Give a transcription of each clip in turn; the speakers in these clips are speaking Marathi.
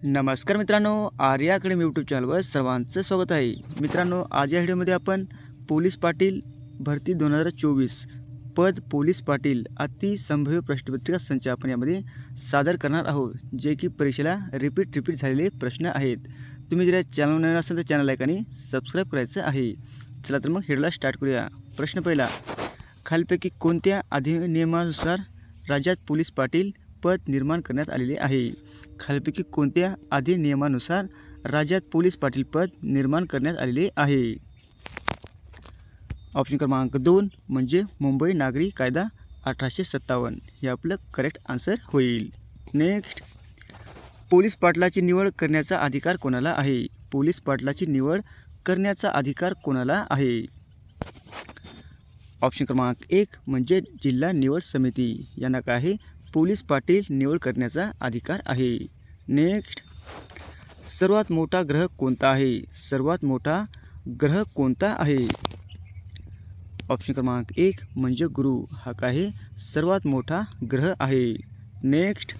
नमस्कार मित्रांनो, आर्या अकॅडमी यूट्यूब चॅनलवर सर्वांचं स्वागत आहे। मित्रांनो, आज या व्हिडिओमध्ये आपण पोलीस पाटील भरती 2024 पद पोलीस पाटील अतिसंभाव्य प्रश्नपत्रिका संच आपण यामध्ये सादर करणार आहोत, जे की परीक्षेला रिपीट झालेले प्रश्न आहेत। तुम्ही जर चॅनल नवीन असाल तर चॅनल लाईक आणि सबस्क्राईब करायचं आहे। चला तर मग व्हिडिओला स्टार्ट करूया। प्रश्न पहिला, खालीलपैकी कोणत्या अधिनियमानुसार राज्यात पोलीस पाटील पद निर्माण करण्यात आलेले आहे? खालीलपैकी कोणत्या अधिनियमानुसार राज्यात पोलीस पाटील पद निर्माण करण्यात आलेले आहे? ऑप्शन क्रमांक 2 म्हणजे मुंबई नागरी कायदा 1857 हे आपलं करेक्ट आन्सर होईल। नेक्स्ट, पोलीस पाटलाची निवड करण्याचा अधिकार कोणाला आहे? पोलीस पाटलाची निवड करण्याचा अधिकार कोणाला आहे? ऑप्शन क्रमांक 1 म्हणजे जिल्हा निवड समिती यांना काय आहे? पोलीस पाटील निवड करण्याचा अधिकार आहे। नेक्स्ट, सर्वात मोठा ग्रह कोणता आहे? सर्वात मोठा ग्रह कोणता आहे? ऑप्शन क्रमांक 1 म्हणजे गुरु हा काय आहे? सर्वात मोठा ग्रह आहे। नेक्स्ट,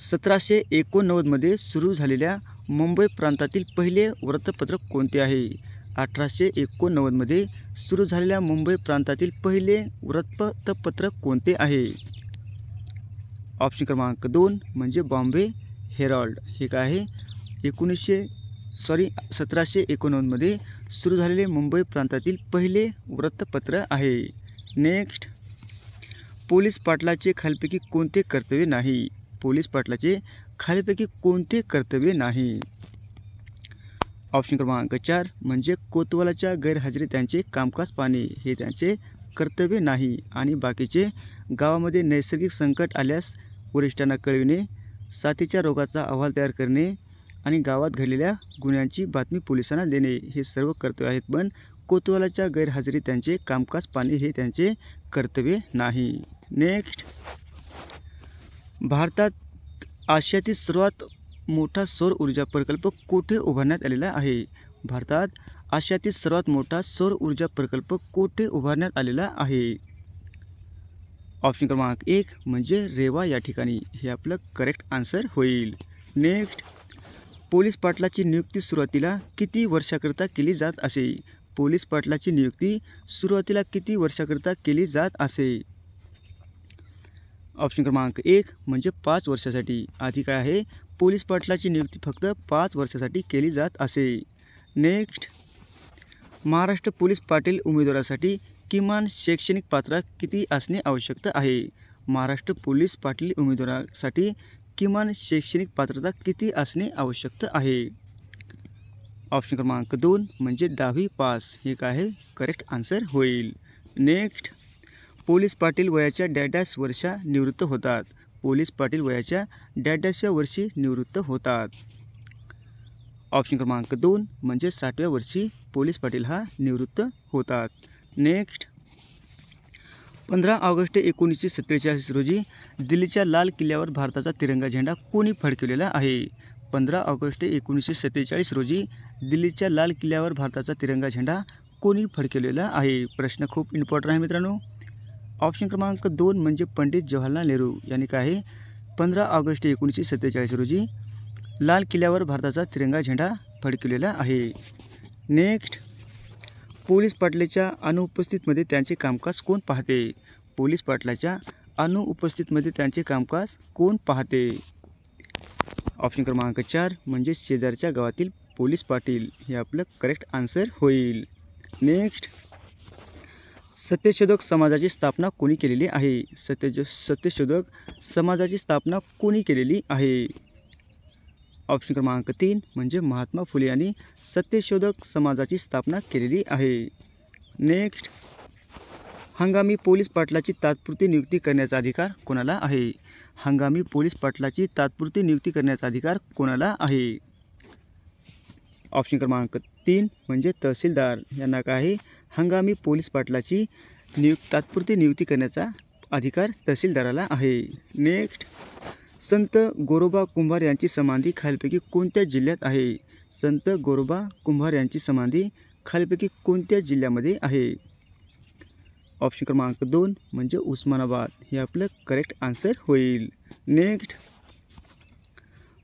1789 मध्ये सुरू झालेल्या मुंबई प्रांतातील पहिले वृत्तपत्र कोणते आहे? 1889 मध्ये सुरू झालेल्या मुंबई प्रांतातील पहिले वृत्तपत्र कोणते आहे? ऑप्शन क्रमांक 2 म्हणजे बॉम्बे हेराल्ड हे काय आहे? 1789 मध्ये सुरू झालेले मुंबई प्रांतातील पहिले वृत्तपत्र आहे। नेक्स्ट, पोलीस पाटलाचे खालीलपैकी कोणते कर्तव्य नाही? पोलीस पाटलाचे खालीलपैकी कोणते कर्तव्य नाही? ऑप्शन क्रमांक 4 म्हणजे कोतवालाच्या गैरहजेरीत त्यांचे कामकाज पाहणे हे त्यांचे कर्तव्य नाही आणि बाकीचे गावामध्ये नैसर्गिक संकट आल्यास वरिष्ठांना कळविणे, साथीच्या रोगाचा अहवाल तयार करणे आणि गावात घडलेल्या गुन्ह्यांची बातमी पोलिसांना देणे हे सर्व कर्तव्य आहेत, पण कोतवालाच्या गैरहजेरीत त्यांचे कामकाज पाहणे हे त्यांचे कर्तव्य नाही। नेक्स्ट, भारतात आशियातील सर्वात मोठा सौर ऊर्जा प्रकल्प कोठे उभारण्यात आलेला आहे? भारतात आशियातील सर्वात मोठा सौर ऊर्जा प्रकल्प कोठे उभारण्यात आलेला आहे? ऑप्शन क्रमांक 1 म्हणजे रेवा या ठिकाणी हे आपलं करेक्ट आन्सर होईल। नेक्स्ट, पोलीस पाटलाची नियुक्ती सुरुवातीला किती वर्षाकरिता केली जात असे? पोलीस पाटलाची नियुक्ती सुरुवातीला किती वर्षाकरिता केली जात असे? ऑप्शन क्रमांक 1 म्हणजे 5 वर्षासाठी। आधी काय आहे? पोलीस पाटलाची नियुक्ती फक्त 5 वर्षासाठी केली जात असे। नेक्स्ट, महाराष्ट्र पोलीस पाटील उमेदवारासाठी किमान शैक्षणिक पात्रता किती असणे आवश्यक आहे? महाराष्ट्र पोलीस पाटील उमेदवारासाठी किमान शैक्षणिक पात्रता किती असणे आवश्यक आहे? ऑप्शन क्रमांक 2 म्हणजे 10वी पास हे काय आहे? करेक्ट आन्सर होईल। नेक्स्ट, पोलीस पाटील वयाच्या डॅश वर्षा निवृत्त होतात? पोलीस पाटील वयाच्या डॅशव्या वर्षी निवृत्त होतात? ऑप्शन क्रमांक 2 म्हणजे 60व्या वर्षी पोलीस पाटील हा निवृत्त होतात। नेक्स्ट, 15 ऑगस्ट 1947 रोजी दिल्लीच्या लाल किल्ल्यावर भारताचा तिरंगा झेंडा कोणी फडकवलेला आहे? 15 ऑगस्ट 1947 रोजी दिल्लीच्या लाल किल्ल्यावर भारताचा तिरंगा झेंडा कोणी फडकवलेला आहे? प्रश्न खूप इम्पॉर्टंट आहे मित्रांनो। ऑप्शन क्रमांक 2 म्हणजे पंडित जवाहरलाल नेहरू यांनी काय आहे? 15 ऑगस्ट 1947 रोजी लाल किल्ल्यावर भारताचा तिरंगा झेंडा फडकवलेला आहे। नेक्स्ट, पोलीस पाटलाच्या अनुपस्थितीमध्ये त्यांचे कामकाज कोण पाहते? पोलीस पाटलाच्या अनुपस्थितीमध्ये त्यांचे कामकाज कोण पाहते? ऑप्शन क्रमांक 4 म्हणजे शेजारच्या गावातील पोलीस पाटील हे आपलं करेक्ट आन्सर होईल। नेक्स्ट, सत्यशोधक समाजाची स्थापना कोणी केलेली आहे? सत्यशोधक समाजाची स्थापना कोणी केलेली आहे? ऑप्शन क्रमांक 3 म्हणजे महात्मा फुले यांनी सत्यशोधक समाजाची स्थापना केलेली आहे। नेक्स्ट, हंगामी पोलीस पाटलाची तात्पुरती नियुक्ती करण्याचा अधिकार कोणाला आहे? हंगामी पोलीस पाटलाची तात्पुरती नियुक्ती करण्याचा अधिकार कोणाला आहे? ऑप्शन क्रमांक 3 म्हणजे तहसीलदार यांना काय आहे? हंगामी पोलीस पाटलाची तात्पुरती नियुक्ती करण्याचा अधिकार तहसीलदाराला आहे। नेक्स्ट, संत गोरोबा कुंभार यांची समाधी खालीलपैकी कोणत्या जिल्ह्यात आहे? संत गोरोबा कुंभार यांची समाधी खालीलपैकी कोणत्या जिल्ह्यामध्ये आहे? ऑप्शन क्रमांक 2 म्हणजे उस्मानाबाद हे आपलं करेक्ट आन्सर होईल। नेक्स्ट,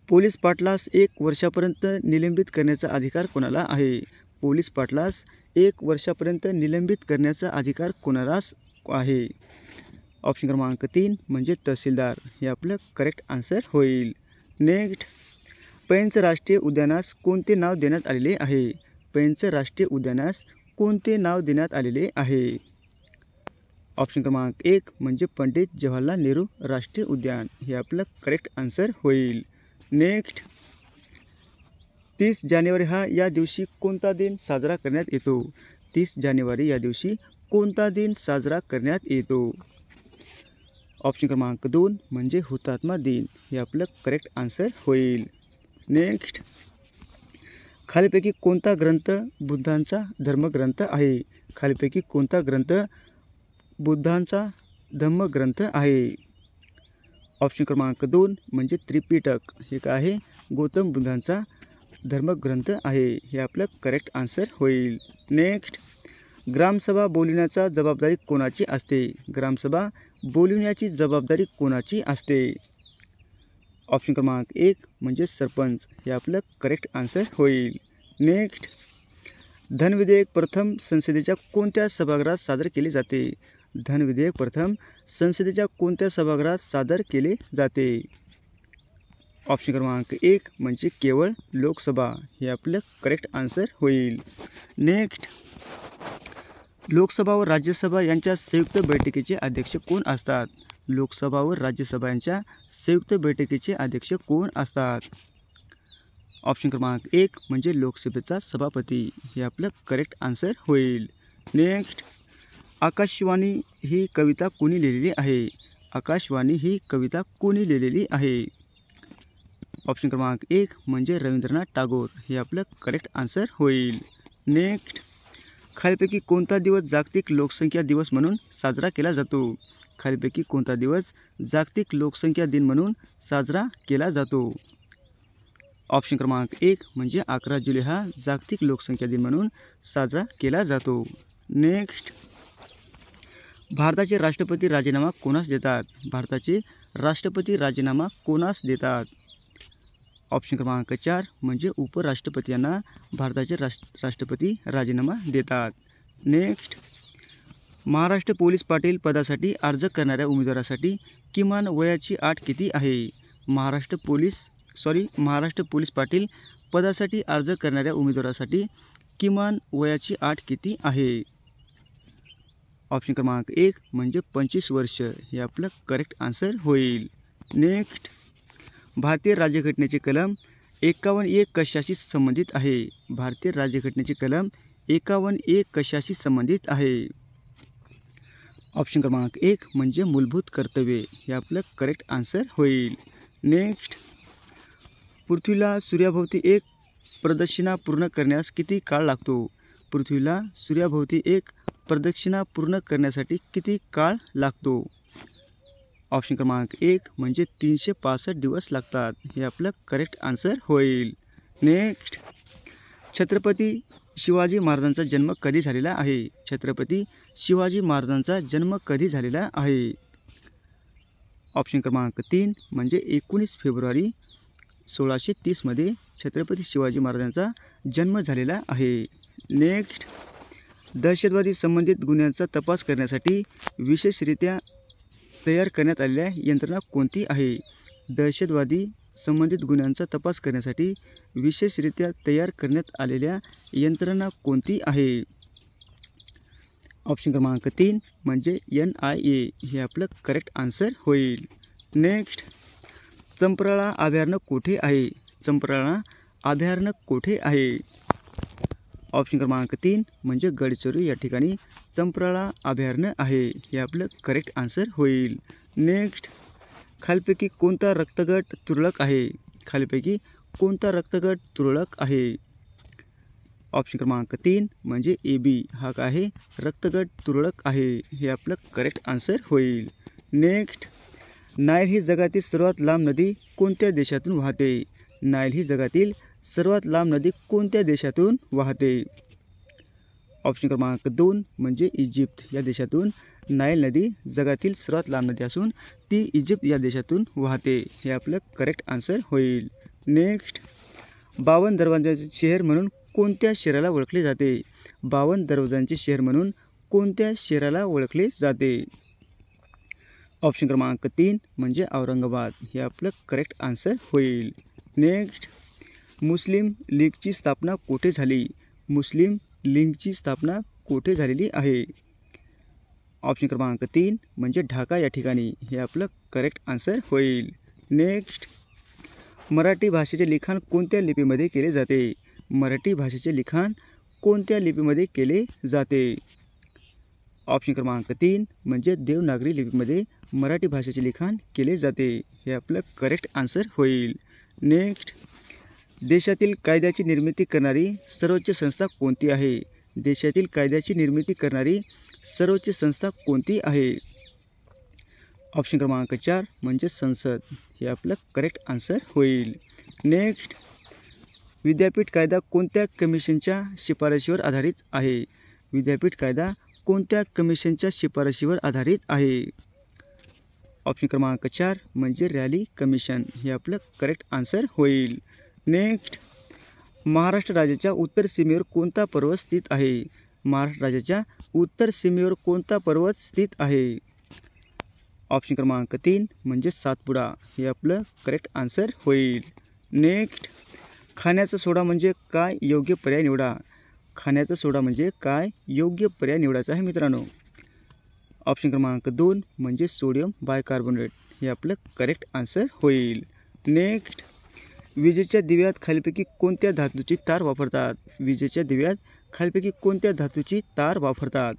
पोलीस पाटलास 1 वर्षापर्यंत निलंबित करण्याचा अधिकार कोणाला आहे? पोलीस पाटलास 1 वर्षापर्यंत निलंबित करण्याचा अधिकार कोणालाच आहे? ऑप्शन क्रमांक 3 म्हणजे तहसीलदार. हे आपलं करेक्ट आन्सर होईल. नेक्स्ट, पेंच राष्ट्रीय उद्यानास कोणते नाव देण्यात आलेले आहे? पेंच राष्ट्रीय उद्यानास कोणते नाव देण्यात आलेले आहे? ऑप्शन क्रमांक 1 म्हणजे पंडित जवाहरलाल नेहरू राष्ट्रीय उद्यान. हे आपलं करेक्ट आन्सर होईल. नेक्स्ट, 30 जानेवारी या दिवशी कोणता दिन साजरा करण्यात येतो? 30 जानेवारी या दिवशी कोणता दिन साजरा करण्यात येतो? ऑप्शन क्रमांक 2 म्हणजे हुतात्मा दिन. हे आपलं करेक्ट आन्सर होईल. नेक्स्ट, खालीपैकी कोणता ग्रंथ बुद्धांचा धर्मग्रंथ आहे? खालीपैकी कोणता ग्रंथ बुद्धांचा धम्मग्रंथ आहे? ऑप्शन क्रमांक 2 म्हणजे त्रिपिटक. हे काय आहे? गौतम बुद्धांचा धर्मग्रंथ आहे. हे आपलं करेक्ट आन्सर होईल. नेक्स्ट, ग्रामसभा बोलविण्याची जबाबदारी कोणाची असते? ग्रामसभा बोलविण्याची जबाबदारी कोणाची असते? ऑप्शन क्रमांक 1 म्हणजे सरपंच. हे आपलं करेक्ट आन्सर होईल. नेक्स्ट, धन विधेयक प्रथम संसदेच्या कोणत्या सभागृहात सादर केले जाते? धन विधेयक प्रथम संसदेच्या कोणत्या सभागृहात सादर केले जाते? ऑप्शन क्रमांक 1 म्हणजे केवळ लोकसभा. हे आपलं करेक्ट आन्सर होईल. नेक्स्ट, लोकसभा व राज्यसभा यांच्या संयुक्त बैठकीचे अध्यक्ष कोण असतात? लोकसभा व राज्यसभा यांच्या संयुक्त बैठकीचे अध्यक्ष कोण असतात? ऑप्शन क्रमांक 1 म्हणजे लोकसभेचा सभापती. हे आपलं करेक्ट आन्सर होईल. नेक्स्ट, आकाशवाणी ही कविता कोणी लिहिलेली आहे? आकाशवाणी ही कविता कोणी लिहिलेली आहे? ऑप्शन क्रमांक 1 म्हणजे रवींद्रनाथ टागोर. हे आपलं करेक्ट आन्सर होईल. नेक्स्ट, खालीपैकी कोणता दिवस जागतिक लोकसंख्या दिवस म्हणून साजरा केला जातो? खालीपैकी कोणता दिवस जागतिक लोकसंख्या दिन म्हणून साजरा केला जातो? ऑप्शन क्रमांक 1 म्हणजे 11 जुलै हा जागतिक लोकसंख्या दिन म्हणून साजरा केला जातो. नेक्स्ट, भारताचे राष्ट्रपती राजीनामा कोणास देतात? भारताचे राष्ट्रपती राजीनामा कोणास देतात? ऑप्शन क्रमांक 4 म्हणजे उपराष्ट्रपती यांना भारताचे राष्ट्रपती राजीनामा देतात. नेक्स्ट, महाराष्ट्र पोलीस पाटील पदासाठी अर्ज करणाऱ्या उमेदवारासाठी किमान वयाची अट किती आहे? महाराष्ट्र पोलीस पाटील पदासाठी अर्ज करणाऱ्या उमेदवारासाठी किमान वयाची अट किती आहे? ऑप्शन क्रमांक 1 म्हणजे 25 वर्ष. हे आपलं करेक्ट आन्सर होईल. नेक्स्ट, भारतीय राज्यघटनेचे कलम 51(1) कशाशी संबंधित आहे? भारतीय राज्यघटनेचे कलम 51(1) कशाशी संबंधित आहे? ऑप्शन क्रमांक 1 म्हणजे मूलभूत कर्तव्ये. हे आपलं करेक्ट आन्सर होईल. नेक्स्ट, पृथ्वीला सूर्याभोवती एक प्रदक्षिणा पूर्ण करण्यास किती काळ लागतो? पृथ्वीला सूर्याभोवती एक प्रदक्षिणा पूर्ण करण्यासाठी किती काळ लागतो? ऑप्शन क्रमांक 1 म्हणजे 365 दिवस लागतात. हे आपलं करेक्ट आन्सर होईल. नेक्स्ट, छत्रपती शिवाजी महाराजांचा जन्म कधी झालेला आहे? छत्रपती शिवाजी महाराजांचा जन्म कधी झालेला आहे? ऑप्शन क्रमांक 3 म्हणजे 19 फेब्रुवारी 1630 छत्रपती शिवाजी महाराजांचा जन्म झालेला आहे. नेक्स्ट, दहशतवादी संबंधित गुन्ह्यांचा तपास करण्यासाठी विशेषरित्या तयार करण्यात आलेल्या यंत्रणा कोणती आहे? दहशतवादी संबंधित गुन्ह्यांचा तपास करण्यासाठी विशेषरित्या तयार करण्यात आलेल्या यंत्रणा कोणती आहे? ऑप्शन क्रमांक 3 म्हणजे NIA. हे आपलं करेक्ट आन्सर होईल. नेक्स्ट, चंपराळा अभयारण्य कोठे आहे? चंपराळा अभयारण्य कोठे आहे? ऑप्शन क्रमांक 3 म्हणजे गडचिरोली या ठिकाणी चंपराळा अभयारण्य आहे. हे आपलं करेक्ट आन्सर होईल. नेक्स्ट, खालीपैकी कोणता रक्तगट तुरळक आहे? खालीपैकी कोणता रक्तगट तुरळक आहे? ऑप्शन क्रमांक 3 म्हणजे AB. हा काय आहे? रक्तगट तुरळक आहे. हे आपलं करेक्ट आन्सर होईल. नेक्स्ट, नाईल ही जगातील सर्वात लांब नदी कोणत्या देशातून वाहते? नाईल ही जगातील सर्वात लांब नदी कोणत्या देशातून वाहते? ऑप्शन क्रमांक 2 म्हणजे इजिप्त या देशातून नाईल नदी जगातील सर्वात लांब नदी असून ती इजिप्त या देशातून वाहते. हे आपलं करेक्ट आन्सर होईल. नेक्स्ट 52 दरवाजांचे शहर म्हणून कोणत्या शहराला ओळखले जाते? 52 दरवाजांचे शहर म्हणून कोणत्या शहराला ओळखले जाते? ऑप्शन क्रमांक 3 म्हणजे औरंगाबाद हे आपलं करेक्ट आन्सर होईल. नेक्स्ट मुस्लिम लीगची स्थापना कुठे झाली? मुस्लिम लीगची स्थापना कुठे झालेली आहे? ऑप्शन क्रमांक 3 म्हणजे ढाका या ठिकाणी हे आपलं करेक्ट आन्सर होईल. नेक्स्ट मराठी भाषेचे लिखाण कोणत्या लिपीमध्ये केले जाते? मराठी भाषेचे लिखाण कोणत्या लिपीमध्ये केले जाते? ऑप्शन क्रमांक 3 म्हणजे देवनागरी लिपीमध्ये मराठी भाषेचे लिखाण केले जाते हे आपलं करेक्ट आन्सर होईल. नेक्स्ट देशातील कायद्याची निर्मिती करणारी सर्वोच्च संस्था कोणती आहे? देशातील कायद्याची निर्मिती करणारी सर्वोच्च संस्था कोणती आहे? ऑप्शन क्रमांक 4 म्हणजे संसद हे आपलं करेक्ट आन्सर होईल. नेक्स्ट विद्यापीठ कायदा कोणत्या कमिशनच्या शिफारशीवर आधारित आहे? विद्यापीठ कायदा कोणत्या कमिशनच्या शिफारशीवर आधारित आहे? ऑप्शन क्रमांक 4 म्हणजे रॅली कमिशन हे आपलं करेक्ट आन्सर होईल. नेक्स्ट महाराष्ट्र राज्याच्या उत्तर सीमेवर कोणता पर्वत स्थित आहे? महाराष्ट्र राज्याच्या उत्तर सीमेवर कोणता पर्वत स्थित आहे? ऑप्शन क्रमांक 3 म्हणजे सातपुडा हे आपलं करेक्ट आन्सर होईल. नेक्स्ट खाण्याचा सोडा म्हणजे काय? योग्य पर्याय निवडा. खाण्याचा सोडा म्हणजे काय? योग्य पर्याय निवडायचा आहे मित्रांनो. ऑप्शन क्रमांक 2 म्हणजे सोडियम बायकार्बोनेट हे आपलं करेक्ट आन्सर होईल. नेक्स्ट विजेच्या दिव्यात खालीपैकी कोणत्या धातूची तार वापरतात? विजेच्या दिव्यात खालीपैकी कोणत्या धातूची तार वापरतात?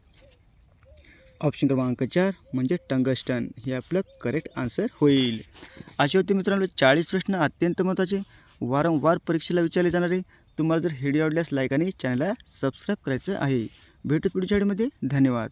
ऑप्शन क्रमांक 4 म्हणजे टंगस्टन हे आपलं करेक्ट आन्सर होईल. असे होते मित्रांनो 40 प्रश्न अत्यंत महत्त्वाचे वारंवार परीक्षेला विचारले जाणारे. तुम्हाला जर व्हिडिओ आवडल्यास लाईक आणि चॅनलला सबस्क्राईब करायचं आहे. भेटू पुढच्या व्हिडिओमध्ये. धन्यवाद.